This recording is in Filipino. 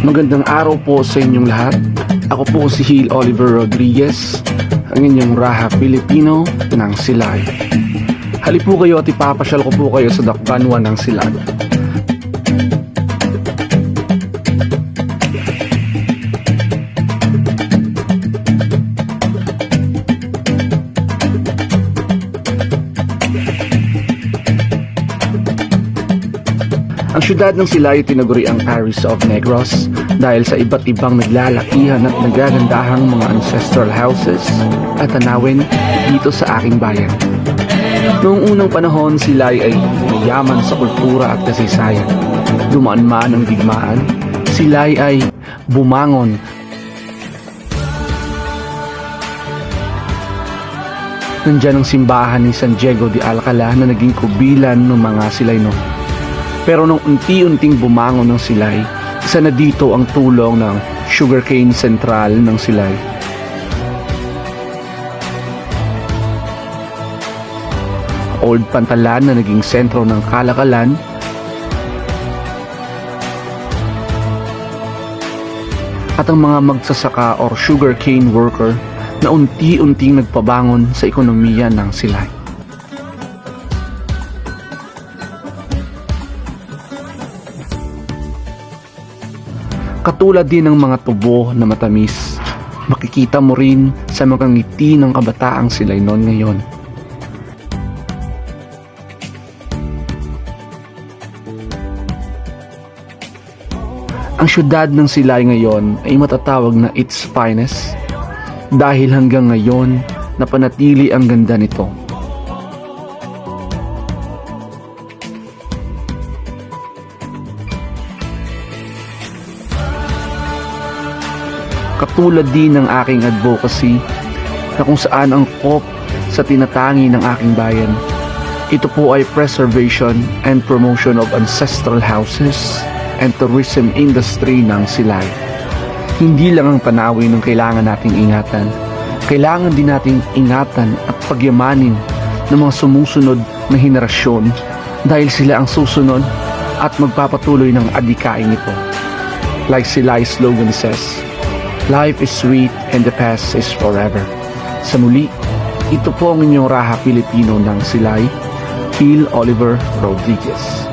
Magandang araw po sa inyong lahat. Ako po si Hill Oliver Rodriguez, ang inyong Raha Filipino ng Silay. Halip po kayo at ipapasyal ko po kayo sa Dakbanwa ng Silay. Ang syudad ng Silay tinaguri ang Paris of Negros dahil sa iba't ibang naglalakihan at nagagandahang mga ancestral houses at tanawin dito sa aking bayan. Noong unang panahon, Silay ay mayaman sa kultura at kasaysayan. Dumaan man ang digmaan, Silay ay bumangon. Nandyan ang simbahan ni San Diego de Alcala na naging kubilan ng mga Silayno. Pero nung unti-unting bumangon ng Silay, isa na dito ang tulong ng Sugarcane Central ng Silay. Old Pantalan na naging sentro ng kalakalan, at ang mga magsasaka or sugarcane worker na unti-unting nagpabangon sa ekonomiya ng Silay. Katulad din ng mga tubo na matamis, makikita mo rin sa mga ngiti ng kabataang Silaynon ngayon. Ang syudad ng Silay ngayon ay matatawag na its finest dahil hanggang ngayon napanatili ang ganda nito. Katulad din ng aking advocacy na kung saan ang angkop sa tinatangi ng aking bayan. Ito po ay preservation and promotion of ancestral houses and tourism industry ng Silay. Hindi lang ang tanawin ang kailangan nating ingatan. Kailangan din nating ingatan at pagyamanin ng mga sumusunod na henerasyon dahil sila ang susunod at magpapatuloy ng adikain ito. Like Silay's slogan says, "Life is sweet and the past is forever." Sa muli, ito po ang inyong Raha Filipino ng Silay, Hill Oliver Rodriguez.